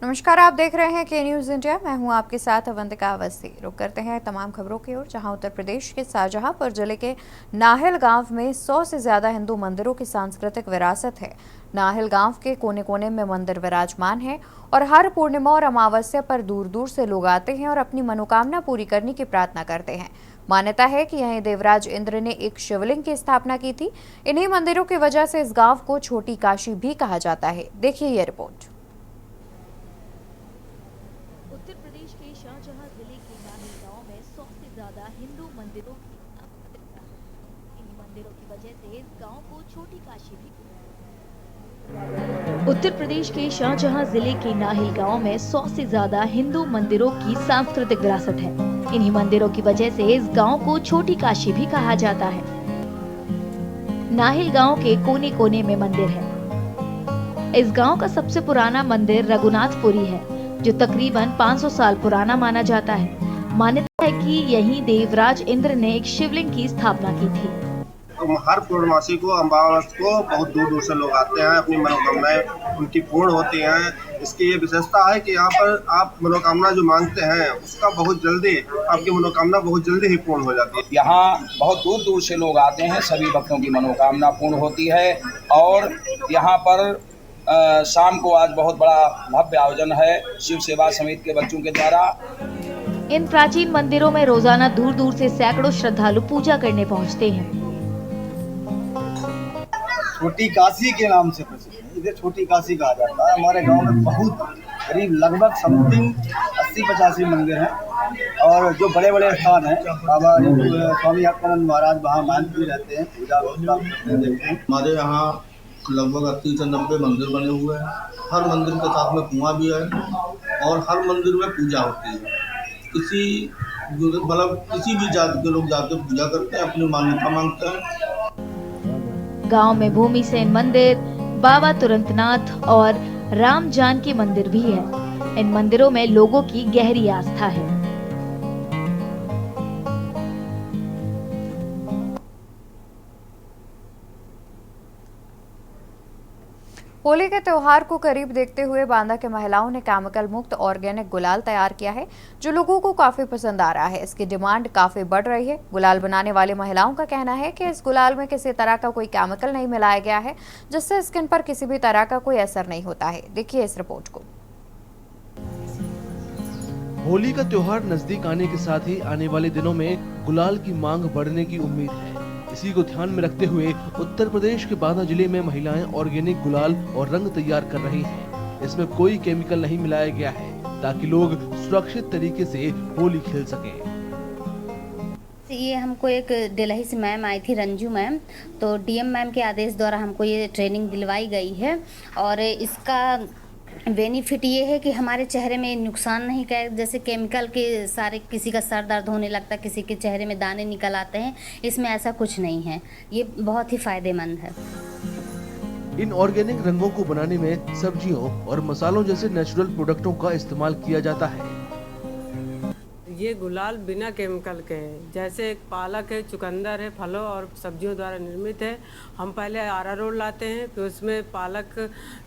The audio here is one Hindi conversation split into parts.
नमस्कार, आप देख रहे हैं के न्यूज़ इंडिया। मैं हूं आपके साथ अवंतिका अवस्थी। रुक करते हैं तमाम खबरों की ओर, जहां उत्तर प्रदेश के शाहजहांपुर जिले के नाहल गांव में 100 से ज्यादा हिंदू मंदिरों की सांस्कृतिक विरासत है। नाहल गांव के कोने कोने में मंदिर विराजमान है और हर पूर्णिमा और अमावस्या पर दूर दूर से लोग आते हैं और अपनी मनोकामना पूरी करने की प्रार्थना करते हैं। मान्यता है कि यहीं देवराज इंद्र ने एक शिवलिंग की स्थापना की थी। इन्हीं मंदिरों की वजह से इस गांव को छोटी काशी भी कहा जाता है। देखिए ये रिपोर्ट। उत्तर प्रदेश के शाहजहां जिले के नाहल गांव में 100 से ज्यादा हिंदू मंदिरों की इन मंदिरों की वजह से इस गांव को छोटी काशी भी। उत्तर प्रदेश के शाहजहां जिले के नाहल गांव में 100 से ज्यादा हिंदू मंदिरों की सांस्कृतिक विरासत है। इन्हीं मंदिरों की वजह से इस गांव को छोटी काशी भी कहा जाता है। नाहल गांव के कोने कोने में मंदिर है। इस गांव का सबसे पुराना मंदिर रघुनाथपुरी है, जो तकरीबन 500 साल पुराना माना जाता है। मान्यता है कि यहीं देवराज इंद्र ने एक शिवलिंग की स्थापना की थी। हर पूर्णमासी को अमावस को बहुत दूर दूर से लोग आते हैं, अपनी मनोकामनाएं उनकी पूर्ण होती हैं। इसकी ये विशेषता है कि यहाँ पर आप मनोकामना जो मांगते हैं उसका बहुत जल्दी आपकी मनोकामना बहुत जल्दी ही पूर्ण हो जाती है। यहाँ बहुत दूर दूर से लोग आते हैं, सभी भक्तों की मनोकामना पूर्ण होती है। और यहाँ पर शाम को आज बहुत बड़ा भव्य आयोजन है शिव सेवा समिति के बच्चों के द्वारा। इन प्राचीन मंदिरों में रोजाना दूर दूर से सैकड़ों श्रद्धालु पूजा करने पहुँचते हैं। छोटी काशी के नाम से प्रसिद्ध है, इधर छोटी काशी कहा जाता है। हमारे गांव में बहुत करीब लगभग समथिंग 80-85 मंदिर हैं और जो बड़े बड़े स्थान हैं, बाबा स्वामी अक्कानंद महाराज वहाँ महंत भी रहते हैं, पूजा देखते हैं। हमारे यहाँ लगभग 80 से 90 मंदिर बने हुए हैं। हर मंदिर के साथ में कुआं भी है और हर मंदिर में पूजा होती है। किसी भी जाति के लोग जाकर पूजा करते हैं, अपनी मान्यता मांगते हैं। गांव में भूमि सेन मंदिर, बाबा तुरंतनाथ और राम जानकी मंदिर भी है। इन मंदिरों में लोगों की गहरी आस्था है। होली के त्योहार को करीब देखते हुए बांदा के महिलाओं ने केमिकल मुक्त ऑर्गेनिक गुलाल तैयार किया है, जो लोगों को काफी पसंद आ रहा है। इसकी डिमांड काफी बढ़ रही है। गुलाल बनाने वाली महिलाओं का कहना है कि इस गुलाल में किसी तरह का कोई केमिकल नहीं मिलाया गया है, जिससे स्किन पर किसी भी तरह का कोई असर नहीं होता है। देखिए इस रिपोर्ट को। होली का त्योहार नजदीक आने के साथ ही आने वाले दिनों में गुलाल की मांग बढ़ने की उम्मीद है। इसी को ध्यान में रखते हुए उत्तर प्रदेश के बांदा जिले में महिलाएं ऑर्गेनिक गुलाल और रंग तैयार कर रही हैं। इसमें कोई केमिकल नहीं मिलाया गया है, ताकि लोग सुरक्षित तरीके से होली खेल सकें। ये हमको एक दिल्ली से मैम आई थी, रंजू मैम, तो डीएम मैम के आदेश द्वारा हमको ये ट्रेनिंग दिलवाई गई है। और इसका बेनिफिट ये है कि हमारे चेहरे में नुकसान नहीं कर, जैसे केमिकल के सारे किसी का सर दर्द होने लगता है, किसी के चेहरे में दाने निकल आते हैं, इसमें ऐसा कुछ नहीं है। ये बहुत ही फायदेमंद है। इन ऑर्गेनिक रंगों को बनाने में सब्जियों और मसालों जैसे नेचुरल प्रोडक्टों का इस्तेमाल किया जाता है। ये गुलाल बिना केमिकल के है, जैसे पालक है, चुकंदर है, फलों और सब्जियों द्वारा निर्मित है। हम पहले अरारोट लाते हैं, फिर उसमें पालक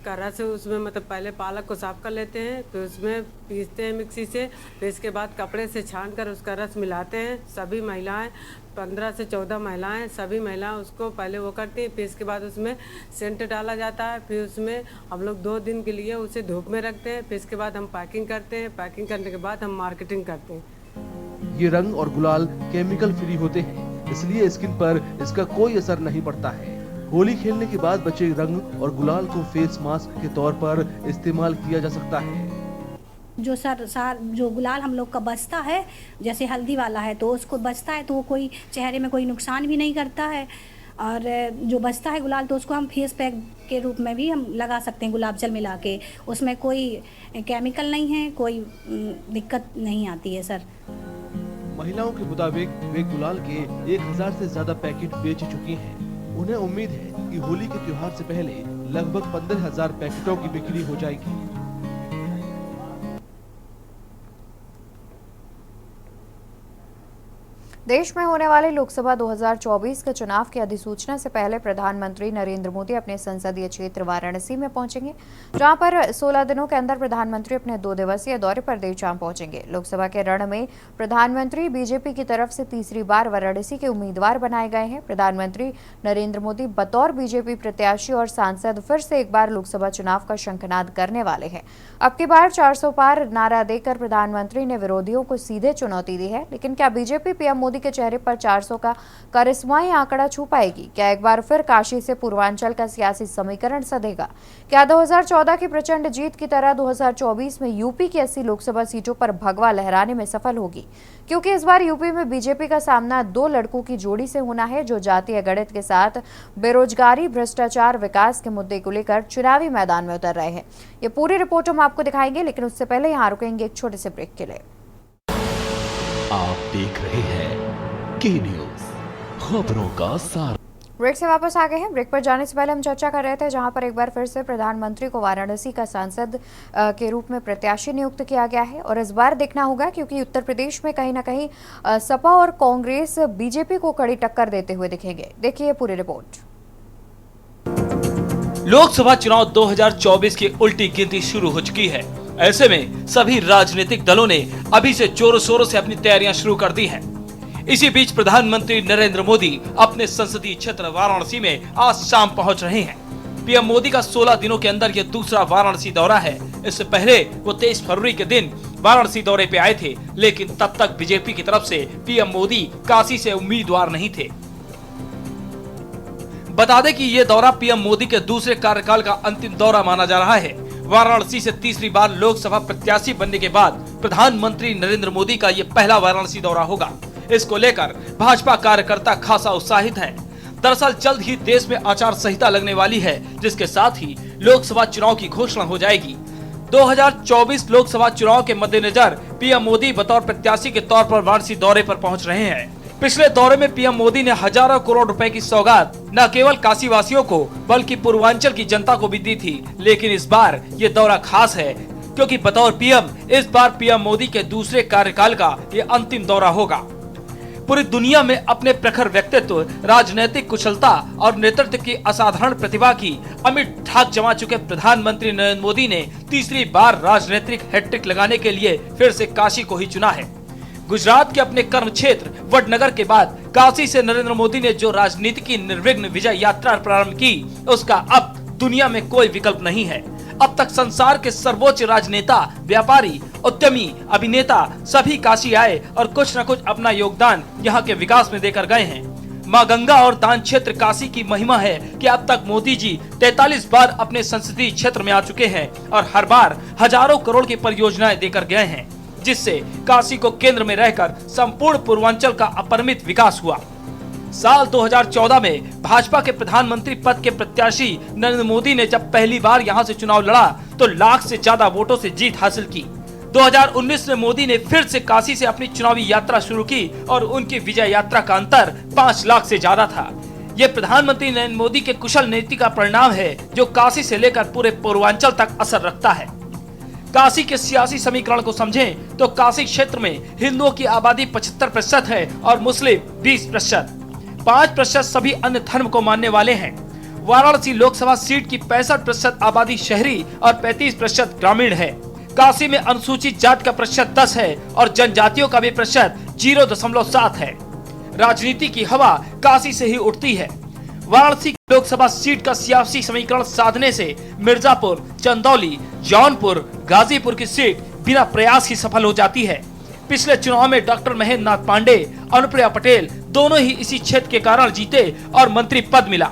का रस, उसमें मतलब पहले पालक को साफ कर लेते हैं, फिर उसमें पीसते हैं मिक्सी से, फिर इसके बाद कपड़े से छानकर उसका रस मिलाते हैं। सभी महिलाएं 15 से 14 महिलाएं, सभी महिलाएं उसको पहले वो करती हैं, फिर इसके बाद उसमें सेंट डाला जाता है। फिर उसमें हम लोग 2 दिन के लिए उसे धूप में रखते हैं। फिर इसके बाद हम पैकिंग करते हैं। पैकिंग करने के बाद हम मार्केटिंग करते हैं। ये रंग और गुलाल केमिकल फ्री होते हैं, इसलिए स्किन पर इसका कोई असर नहीं पड़ता है। होली खेलने के बाद बचे रंग और गुलाल को फेस मास्क के तौर पर इस्तेमाल किया जा सकता है। जो गुलाल हम लोग का बचता है, जैसे हल्दी वाला है तो उसको बचता है, तो वो कोई चेहरे में कोई नुकसान भी नहीं करता है। और जो बचता है गुलाल तो उसको हम फेस पैक के रूप में भी हम लगा सकते हैं, गुलाब जल मिला के। उसमें कोई केमिकल नहीं है, कोई दिक्कत नहीं आती है सर। महिलाओं के मुताबिक वे गुलाल के 1000 से ज्यादा पैकेट बेच चुकी हैं। उन्हें उम्मीद है कि होली के त्योहार से पहले लगभग 15,000 पैकेटों की बिक्री हो जाएगी। देश में होने वाले लोकसभा 2024 के चुनाव की अधिसूचना से पहले प्रधानमंत्री नरेंद्र मोदी अपने संसदीय क्षेत्र वाराणसी में पहुंचेंगे, जहां पर 16 दिनों के अंदर प्रधानमंत्री अपने 2 दिवसीय दौरे पर देर शाम पहुंचेंगे। लोकसभा के रण में प्रधानमंत्री बीजेपी की तरफ से तीसरी बार वाराणसी के उम्मीदवार बनाए गए हैं। प्रधानमंत्री नरेंद्र मोदी बतौर बीजेपी प्रत्याशी और सांसद फिर से एक बार लोकसभा चुनाव का शंखनाद करने वाले हैं। अब की बार 400 पार नारा देकर प्रधानमंत्री ने विरोधियों को सीधे चुनौती दी है, लेकिन क्या बीजेपी पीएम मोदी के चेहरे पर 400 का करिश्माई आंकड़ा छू पाएगी? क्या एक बार फिर काशी से पूर्वांचल का सियासी समीकरण सधेगा? क्या 2014 की प्रचंड जीत की तरह 2024 में यूपी की 80 लोकसभा सीटों पर भगवा लहराने में सफल होगी? क्योंकि इस बार यूपी में बीजेपी का सामना 2 लड़कों की जोड़ी से होना है, जो जातीय गणित के साथ बेरोजगारी, भ्रष्टाचार, विकास के मुद्दे को लेकर चुनावी मैदान में उतर रहे हैं। ये पूरी रिपोर्ट हम आपको दिखाएंगे, लेकिन उससे पहले यहाँ रुकेंगे एक छोटे से ब्रेक के लिए। आप देख रहे हैं के न्यूज़, खबरों का सार। ब्रेक से वापस आ गए हैं। ब्रेक पर जाने से पहले हम चर्चा कर रहे थे, जहां पर एक बार फिर से प्रधानमंत्री को वाराणसी का सांसद के रूप में प्रत्याशी नियुक्त किया गया है। और इस बार देखना होगा, क्योंकि उत्तर प्रदेश में कहीं ना कहीं सपा और कांग्रेस बीजेपी को कड़ी टक्कर देते हुए दिखेंगे। देखिए पूरी रिपोर्ट। लोकसभा चुनाव 2024 की उल्टी गिनती शुरू हो चुकी है। ऐसे में सभी राजनीतिक दलों ने अभी से जोरों शोरों से अपनी तैयारियां शुरू कर दी हैं। इसी बीच प्रधानमंत्री नरेंद्र मोदी अपने संसदीय क्षेत्र वाराणसी में आज शाम पहुंच रहे हैं। पीएम मोदी का 16 दिनों के अंदर यह दूसरा वाराणसी दौरा है। इससे पहले वो 23 फरवरी के दिन वाराणसी दौरे पे आए थे, लेकिन तब तक बीजेपी की तरफ से पीएम मोदी काशी से उम्मीदवार नहीं थे। बता दें कि ये दौरा पीएम मोदी के दूसरे कार्यकाल का अंतिम दौरा माना जा रहा है। वाराणसी से तीसरी बार लोकसभा प्रत्याशी बनने के बाद प्रधानमंत्री नरेंद्र मोदी का ये पहला वाराणसी दौरा होगा। इसको लेकर भाजपा कार्यकर्ता खासा उत्साहित हैं। दरअसल जल्द ही देश में आचार संहिता लगने वाली है, जिसके साथ ही लोकसभा चुनाव की घोषणा हो जाएगी। 2024 लोकसभा चुनाव के मद्देनजर पीएम मोदी बतौर प्रत्याशी के तौर पर वाराणसी दौरे पर पहुंच रहे हैं। पिछले दौरे में पीएम मोदी ने हजारों करोड़ रुपए की सौगात न केवल काशी वासियों को बल्कि पूर्वांचल की जनता को भी दी थी। लेकिन इस बार ये दौरा खास है, क्योंकि बतौर पीएम इस बार पीएम मोदी के दूसरे कार्यकाल का ये अंतिम दौरा होगा। पूरी दुनिया में अपने प्रखर व्यक्तित्व, राजनीतिक कुशलता और नेतृत्व की असाधारण प्रतिभा की अमिट ठाक जमा चुके प्रधानमंत्री नरेंद्र मोदी ने तीसरी बार राजनीतिक हैट्रिक लगाने के लिए फिर से काशी को ही चुना है। गुजरात के अपने कर्म क्षेत्र वडनगर के बाद काशी से नरेंद्र मोदी ने जो राजनीति की निर्विघ्न विजय यात्रा प्रारंभ की, उसका अब दुनिया में कोई विकल्प नहीं है। अब तक संसार के सर्वोच्च राजनेता, व्यापारी, उद्यमी, अभिनेता सभी काशी आए और कुछ न कुछ अपना योगदान यहाँ के विकास में देकर गए हैं। माँ गंगा और दान क्षेत्र काशी की महिमा है कि अब तक मोदी जी 43 बार अपने संसदीय क्षेत्र में आ चुके हैं और हर बार हजारों करोड़ की परियोजनाएं देकर गए हैं, जिससे काशी को केंद्र में रहकर संपूर्ण पूर्वांचल का अपरिमित विकास हुआ। साल 2014 में भाजपा के प्रधानमंत्री पद के प्रत्याशी नरेंद्र मोदी ने जब पहली बार यहां से चुनाव लड़ा तो लाख से ज्यादा वोटों से जीत हासिल की। 2019 में मोदी ने फिर से काशी से अपनी चुनावी यात्रा शुरू की और उनकी विजय यात्रा का अंतर 5 लाख से ज्यादा था। ये प्रधानमंत्री नरेंद्र मोदी के कुशल नीति का परिणाम है, जो काशी से लेकर पूरे पूर्वांचल तक असर रखता है। काशी के सियासी समीकरण को समझें तो काशी क्षेत्र में हिंदुओं की आबादी 75% है और मुस्लिम 20%। 5% सभी अन्य धर्म को मानने वाले हैं। वाराणसी लोकसभा सीट की 65% आबादी शहरी और 35% ग्रामीण है। काशी में अनुसूचित जाति का प्रतिशत 10 है और जनजातियों का भी प्रतिशत 0.7 है। राजनीति की हवा काशी से ही उठती है। वाराणसी लोकसभा सीट का सियासी समीकरण साधने से मिर्जापुर, चंदौली, जौनपुर, गाजीपुर की सीट बिना प्रयास ही सफल हो जाती है। पिछले चुनाव में डॉक्टर महेंद्र नाथ पांडे, अनुप्रिया पटेल दोनों ही इसी क्षेत्र के कारण जीते और मंत्री पद मिला।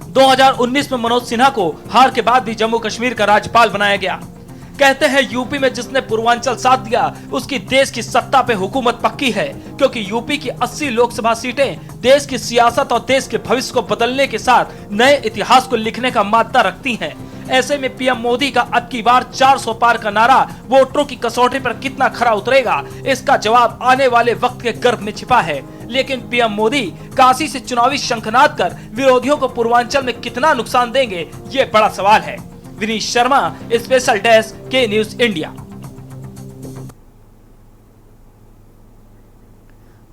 2019 में मनोज सिन्हा को हार के बाद भी जम्मू कश्मीर का राज्यपाल बनाया गया। कहते हैं यूपी में जिसने पूर्वांचल साथ दिया उसकी देश की सत्ता पे हुकूमत पक्की है, क्योंकि यूपी की 80 लोकसभा सीटें देश की सियासत और देश के भविष्य को बदलने के साथ नए इतिहास को लिखने का मादा रखती हैं। ऐसे में पीएम मोदी का अब की बार 400 पार का नारा वोटरों की कसौटी पर कितना खरा उतरेगा, इसका जवाब आने वाले वक्त के गर्भ में छिपा है। लेकिन पीएम मोदी काशी से चुनावी शंखनाद कर विरोधियों को पूर्वांचल में कितना नुकसान देंगे, ये बड़ा सवाल है। विनीत शर्मा, स्पेशल डेस्क, के news India.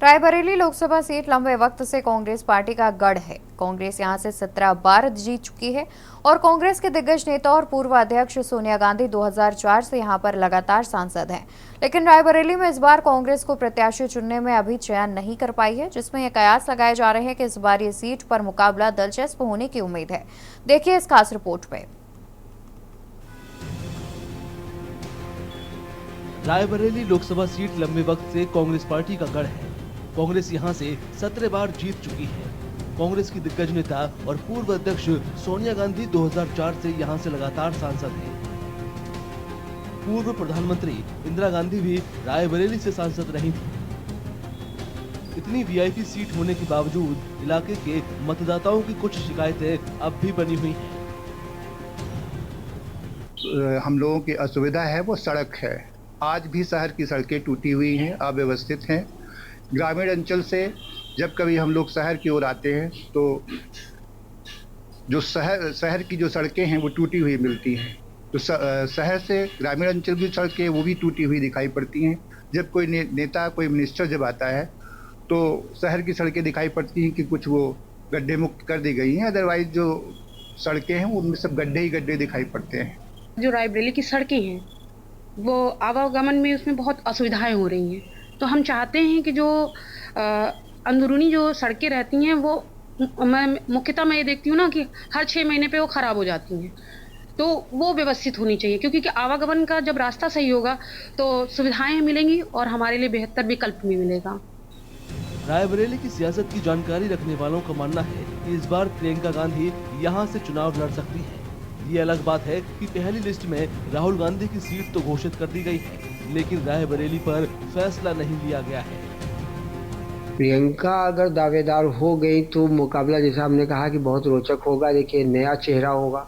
Raebareli Lok Sabha seat लंबे वक्त से कांग्रेस पार्टी का गढ़ है। कांग्रेस यहां से 17 बार जीत चुकी है और कांग्रेस के दिग्गज नेता और पूर्व अध्यक्ष सोनिया गांधी 2004 से यहां पर लगातार सांसद हैं। लेकिन रायबरेली में इस बार कांग्रेस को प्रत्याशी चुनने में अभी चयन नहीं कर पाई है, जिसमें ये कयास लगाए जा रहे हैं कि इस बार ये सीट पर मुकाबला दिलचस्प होने की उम्मीद है। देखिए इस खास रिपोर्ट में। रायबरेली लोकसभा सीट लंबे वक्त से कांग्रेस पार्टी का गढ़ है। कांग्रेस यहां से 17 बार जीत चुकी है। कांग्रेस की दिग्गज नेता और पूर्व अध्यक्ष सोनिया गांधी 2004 से यहां से लगातार सांसद हैं। पूर्व प्रधानमंत्री इंदिरा गांधी भी रायबरेली से सांसद रही थी। इतनी वीआईपी सीट होने के बावजूद इलाके के मतदाताओं की कुछ शिकायतें अब भी बनी हुई हैं। हम लोगों की असुविधा है वो सड़क है। आज भी शहर की सड़कें टूटी हुई हैं, अव्यवस्थित हैं। ग्रामीण अंचल से जब कभी हम लोग शहर की ओर आते हैं तो जो शहर की जो सड़कें हैं वो टूटी हुई मिलती हैं। तो शहर से ग्रामीण अंचल की सड़कें वो भी टूटी हुई दिखाई पड़ती हैं। जब कोई नेता कोई मिनिस्टर जब आता है तो शहर की सड़कें दिखाई पड़ती हैं कि कुछ वो गड्ढे मुक्त कर दी गई हैं, अदरवाइज जो सड़कें हैं उनमें सब गड्ढे ही गड्ढे दिखाई पड़ते हैं। जो रायबरेली की सड़कें हैं वो आवागमन में उसमें बहुत असुविधाएं हो रही हैं। तो हम चाहते हैं कि जो अंदरूनी जो सड़कें रहती हैं वो मुख्यतः मैं ये देखती हूँ ना कि हर 6 महीने पे वो ख़राब हो जाती हैं, तो वो व्यवस्थित होनी चाहिए, क्योंकि आवागमन का जब रास्ता सही होगा तो सुविधाएं मिलेंगी और हमारे लिए बेहतर विकल्प भी मिलेगा। रायबरेली की सियासत की जानकारी रखने वालों का मानना है कि इस बार प्रियंका गांधी यहां से चुनाव लड़ सकती है। ये अलग बात है कि पहली लिस्ट में राहुल गांधी की सीट तो घोषित कर दी गई है, लेकिन रायबरेली पर फैसला नहीं लिया गया है। प्रियंका अगर दावेदार हो गई तो मुकाबला जैसा हमने कहा कि बहुत रोचक होगा। देखिए नया चेहरा होगा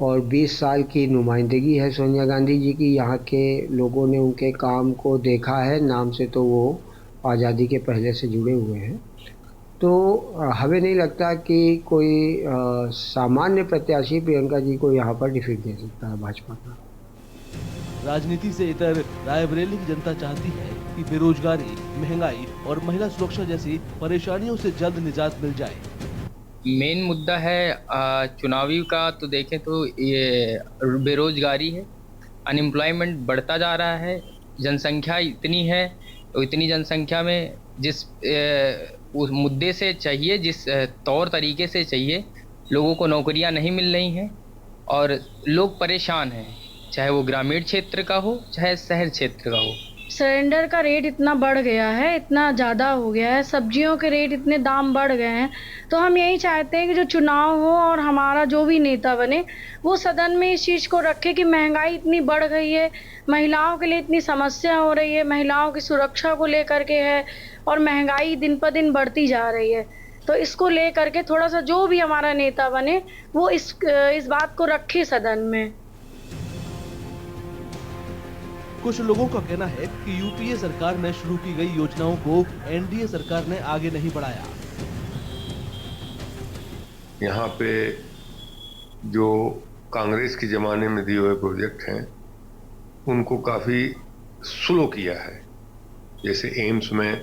और 20 साल की नुमाइंदगी है सोनिया गांधी जी की। यहाँ के लोगों ने उनके काम को देखा है, नाम से तो वो आज़ादी के पहले से जुड़े हुए हैं। तो हमें नहीं लगता कि कोई सामान्य प्रत्याशी प्रियंका जी को यहाँ पर डिफीट दे सकता है भाजपा का। राजनीति से इतर रायबरेली की जनता चाहती है कि बेरोजगारी, महंगाई और महिला सुरक्षा जैसी परेशानियों से जल्द निजात मिल जाए। मेन मुद्दा है चुनावी का तो देखें तो ये बेरोजगारी है, अनएम्प्लॉयमेंट बढ़ता जा रहा है। जनसंख्या इतनी है तो इतनी जनसंख्या में जिस उस मुद्दे से चाहिए, जिस तौर तरीके से चाहिए, लोगों को नौकरियां नहीं मिल रही हैं और लोग परेशान हैं, चाहे वो ग्रामीण क्षेत्र का हो चाहे शहर क्षेत्र का हो। सिलेंडर का रेट इतना बढ़ गया है, इतना ज़्यादा हो गया है, सब्जियों के रेट इतने दाम बढ़ गए हैं। तो हम यही चाहते हैं कि जो चुनाव हो और हमारा जो भी नेता बने वो सदन में इस चीज़ को रखे कि महंगाई इतनी बढ़ गई है, महिलाओं के लिए इतनी समस्या हो रही है, महिलाओं की सुरक्षा को लेकर के है और महंगाई दिन पर दिन बढ़ती जा रही है। तो इसको लेकर के थोड़ा सा जो भी हमारा नेता बने वो इस बात को रखे सदन में। कुछ लोगों का कहना है कि यूपीए सरकार में शुरू की गई योजनाओं को एनडीए सरकार ने आगे नहीं बढ़ाया। यहाँ पे जो कांग्रेस के जमाने में दिए हुए प्रोजेक्ट हैं उनको काफी स्लो किया है। जैसे एम्स में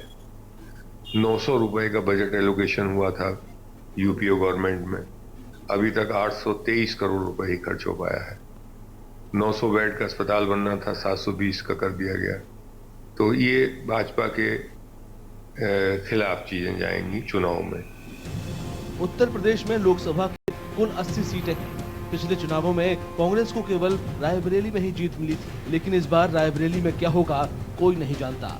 900 रुपए का बजट एलोकेशन हुआ था यूपीए गवर्नमेंट में, अभी तक 823 करोड़ रुपए ही खर्च हो पाया है। 900 बेड का अस्पताल बनना था, 720 का कर दिया गया। तो ये भाजपा के खिलाफ चीजें जाएंगी चुनाव में। उत्तर प्रदेश में लोकसभा की कुल 80 सीटें हैं। पिछले चुनावों में कांग्रेस को केवल रायबरेली में ही जीत मिली थी, लेकिन इस बार रायबरेली में क्या होगा कोई नहीं जानता।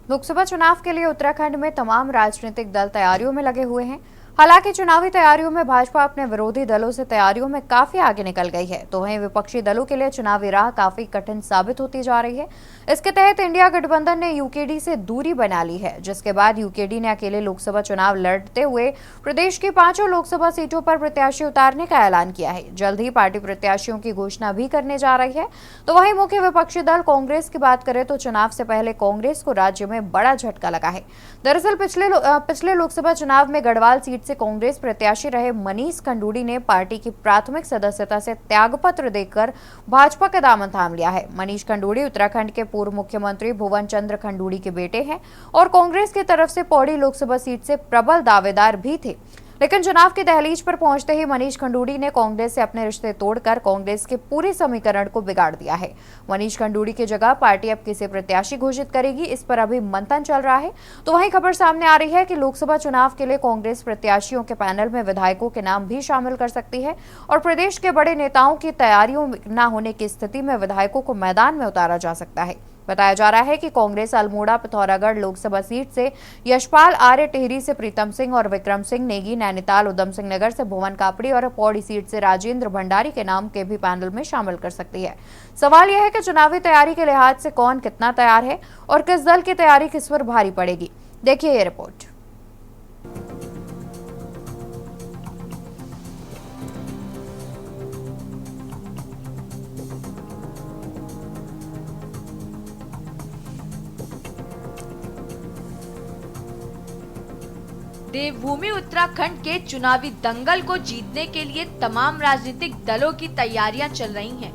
लोकसभा चुनाव के लिए उत्तराखंड में तमाम राजनीतिक दल तैयारियों में लगे हुए हैं। हालांकि चुनावी तैयारियों में भाजपा अपने विरोधी दलों से तैयारियों में काफी आगे निकल गई है, तो वहीं विपक्षी दलों के लिए चुनावी राह काफी कठिन साबित होती जा रही है। इसके तहत इंडिया गठबंधन ने यूकेडी से दूरी बना ली है, जिसके बाद यूकेडी ने अकेले लोकसभा चुनाव लड़ते हुए प्रदेश की 5 लोकसभा सीटों पर प्रत्याशी उतारने का ऐलान किया है। जल्द ही पार्टी प्रत्याशियों की घोषणा भी करने जा रही है। तो वहीं मुख्य विपक्षी दल कांग्रेस की बात करें तो चुनाव से पहले कांग्रेस को राज्य में बड़ा झटका लगा है। दरअसल पिछले लोकसभा चुनाव में गढ़वाल सीट से कांग्रेस प्रत्याशी रहे मनीष खंडूड़ी ने पार्टी की प्राथमिक सदस्यता से त्यागपत्र देकर भाजपा का दामन थाम लिया है। मनीष खंडूड़ी उत्तराखंड के पूर्व मुख्यमंत्री भुवन चंद्र खंडूड़ी के बेटे हैं और कांग्रेस की तरफ से पौड़ी लोकसभा सीट से प्रबल दावेदार भी थे। लेकिन चुनाव की दहलीज पर पहुंचते ही मनीष खंडूड़ी ने कांग्रेस से अपने रिश्ते तोड़कर कांग्रेस के पूरे समीकरण को बिगाड़ दिया है। मनीष खंडूड़ी की जगह पार्टी अब किसे प्रत्याशी घोषित करेगी, इस पर अभी मंथन चल रहा है। तो वहीं खबर सामने आ रही है कि लोकसभा चुनाव के लिए कांग्रेस प्रत्याशियों के पैनल में विधायकों के नाम भी शामिल कर सकती है और प्रदेश के बड़े नेताओं की तैयारियों न होने की स्थिति में विधायकों को मैदान में उतारा जा सकता है। बताया जा रहा है कि कांग्रेस अल्मोड़ा पिथौरागढ़ लोकसभा सीट से यशपाल आर्य, टिहरी से प्रीतम सिंह और विक्रम सिंह नेगी, नैनीताल उधम सिंह नगर से भुवन कापड़ी और पौड़ी सीट से राजेंद्र भंडारी के नाम के भी पैनल में शामिल कर सकती है। सवाल यह है कि चुनावी तैयारी के लिहाज से कौन कितना तैयार है और किस दल की तैयारी किस पर भारी पड़ेगी। देखिए ये रिपोर्ट। देवभूमि उत्तराखंड के चुनावी दंगल को जीतने के लिए तमाम राजनीतिक दलों की तैयारियां चल रही हैं।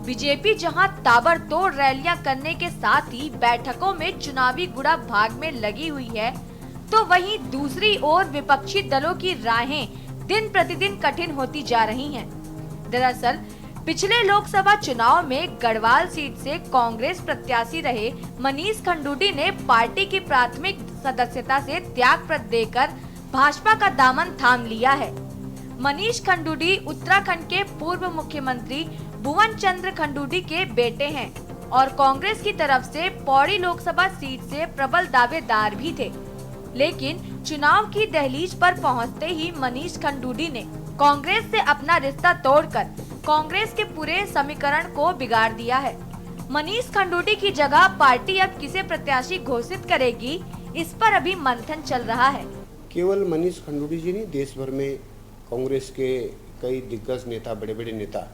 बीजेपी जहां ताबड़तोड़ रैलियां करने के साथ ही बैठकों में चुनावी गुड़ा भाग में लगी हुई है, तो वहीं दूसरी ओर विपक्षी दलों की राहें दिन प्रतिदिन कठिन होती जा रही हैं। दरअसल पिछले लोकसभा चुनाव में गढ़वाल सीट से कांग्रेस प्रत्याशी रहे मनीष खंडूड़ी ने पार्टी की प्राथमिक सदस्यता से त्यागपत्र देकर भाजपा का दामन थाम लिया है। मनीष खंडूड़ी उत्तराखंड के पूर्व मुख्यमंत्री भुवन चंद्र खंडूड़ी के बेटे हैं और कांग्रेस की तरफ से पौड़ी लोकसभा सीट से प्रबल दावेदार भी थे। लेकिन चुनाव की दहलीज पर पहुंचते ही मनीष खंडूड़ी ने कांग्रेस से अपना रिश्ता तोड़कर कांग्रेस के पूरे समीकरण को बिगाड़ दिया है। मनीष खंडूड़ी की जगह पार्टी अब किसे प्रत्याशी घोषित करेगी, इस पर अभी मंथन चल रहा है। केवल मनीष खंडूड़ी जी नहीं, देश भर में कांग्रेस के कई दिग्गज नेता, बड़े बड़े नेता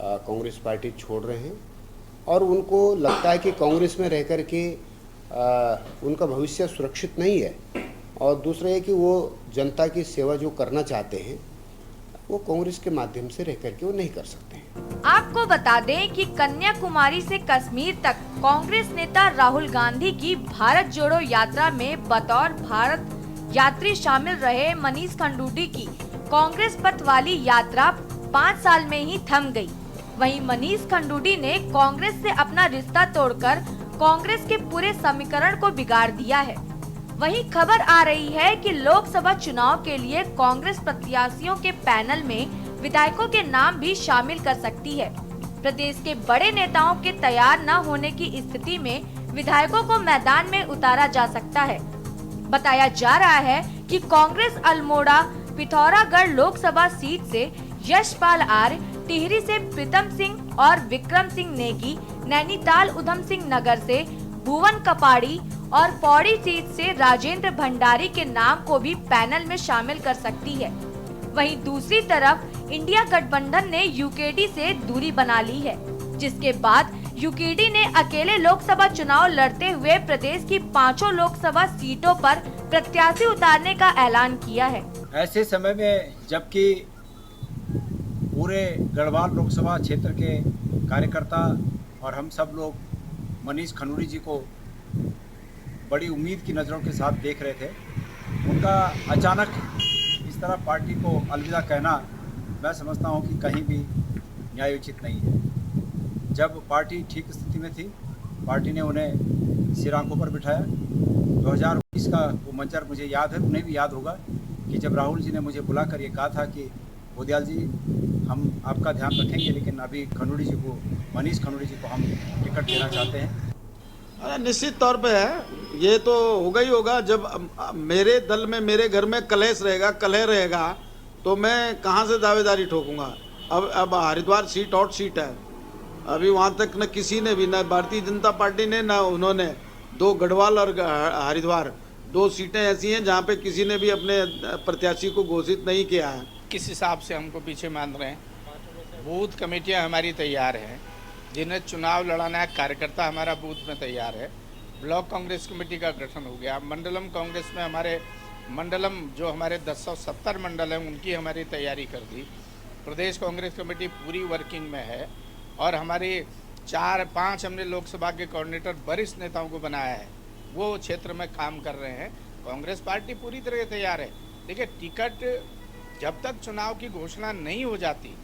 कांग्रेस पार्टी छोड़ रहे हैं और उनको लगता है कि कांग्रेस में रह कर के उनका भविष्य सुरक्षित नहीं है। और दूसरा है कि वो जनता की सेवा जो करना चाहते हैं वो कांग्रेस के माध्यम से रह करके वो नहीं कर सकते हैं। आपको बता दें कि कन्याकुमारी से कश्मीर तक कांग्रेस नेता राहुल गांधी की भारत जोड़ो यात्रा में बतौर भारत यात्री शामिल रहे मनीष खंडूड़ी की कांग्रेस पथ वाली यात्रा 5 साल में ही थम गई। वहीं मनीष खंडूड़ी ने कांग्रेस से अपना रिश्ता तोड़कर कांग्रेस के पूरे समीकरण को बिगाड़ दिया है। वहीं खबर आ रही है कि लोकसभा चुनाव के लिए कांग्रेस प्रत्याशियों के पैनल में विधायकों के नाम भी शामिल कर सकती है। प्रदेश के बड़े नेताओं के तैयार न होने की स्थिति में विधायकों को मैदान में उतारा जा सकता है। बताया जा रहा है कि कांग्रेस अल्मोड़ा पिथौरागढ़ लोकसभा सीट से यशपाल आर्य, टिहरी से प्रीतम सिंह और विक्रम सिंह नेगी, नैनीताल उधम सिंह नगर से भुवन कपाड़ी और पौड़ी सीट से राजेंद्र भंडारी के नाम को भी पैनल में शामिल कर सकती है। वहीं दूसरी तरफ इंडिया गठबंधन ने यूकेडी से दूरी बना ली है, जिसके बाद यूकेडी ने अकेले लोकसभा चुनाव लड़ते हुए प्रदेश की 5 लोकसभा सीटों पर प्रत्याशी उतारने का ऐलान किया है। ऐसे समय में जबकि पूरे गढ़वाल लोकसभा क्षेत्र के कार्यकर्ता और हम सब लोग मनीष खंडूड़ी जी को बड़ी उम्मीद की नज़रों के साथ देख रहे थे, उनका अचानक इस तरह पार्टी को अलविदा कहना मैं समझता हूं कि कहीं भी न्यायोचित नहीं है। जब पार्टी ठीक स्थिति में थी, पार्टी ने उन्हें सिरांकों पर बिठाया। 2019 का वो मंजर मुझे याद है, उन्हें भी याद होगा कि जब राहुल जी ने मुझे बुलाकर ये कहा था कि बोदियाल जी हम आपका ध्यान रखेंगे, लेकिन अभी खंडूड़ी जी को, मनीष खंडूड़ी जी को हम टिकट देना चाहते हैं। निश्चित तौर पे है, ये तो होगा ही होगा। जब मेरे दल में, मेरे घर में कलेश रहेगा, कलह रहेगा, तो मैं कहाँ से दावेदारी ठोकूंगा। अब हरिद्वार सीट हॉट सीट है, अभी वहाँ तक न किसी ने भी, न भारतीय जनता पार्टी ने, न उन्होंने, 2 गढ़वाल और हरिद्वार 2 सीटें ऐसी हैं जहाँ पे किसी ने भी अपने प्रत्याशी को घोषित नहीं किया है। किस हिसाब से हमको पीछे मान रहे हैं। बूथ कमेटियाँ हमारी तैयार हैं, जिन्हें चुनाव लड़ाना है कार्यकर्ता हमारा बूथ में तैयार है। ब्लॉक कांग्रेस कमेटी का गठन हो गया। मंडलम कांग्रेस में हमारे मंडलम जो हमारे 1070 मंडल हैं उनकी हमारी तैयारी कर दी। प्रदेश कांग्रेस कमेटी पूरी वर्किंग में है और हमारी 4-5 हमने लोकसभा के कोऑर्डिनेटर वरिष्ठ नेताओं को बनाया है, वो क्षेत्र में काम कर रहे हैं। कांग्रेस पार्टी पूरी तरह तैयार है। देखिए, टिकट जब तक चुनाव की घोषणा नहीं हो जाती,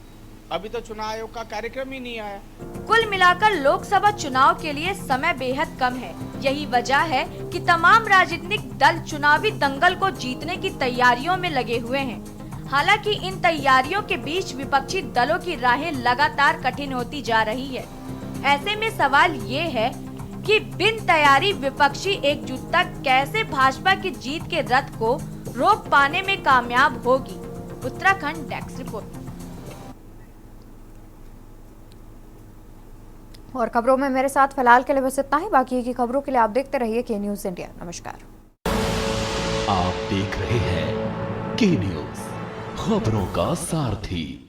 अभी तो चुनाव आयोग का कार्यक्रम ही नहीं आया। कुल मिलाकर लोकसभा चुनाव के लिए समय बेहद कम है। यही वजह है कि तमाम राजनीतिक दल चुनावी दंगल को जीतने की तैयारियों में लगे हुए हैं। हालांकि इन तैयारियों के बीच विपक्षी दलों की राहें लगातार कठिन होती जा रही है। ऐसे में सवाल ये है कि बिन तैयारी विपक्षी एकजुटता कैसे भाजपा की जीत के रथ को रोक पाने में कामयाब होगी। Uttarakhand desk report. और खबरों में मेरे साथ फिलहाल के लिए बस इतना ही। बाकी की खबरों के लिए आप देखते रहिए के न्यूज़ इंडिया। नमस्कार। आप देख रहे हैं के न्यूज़, खबरों का सारथी।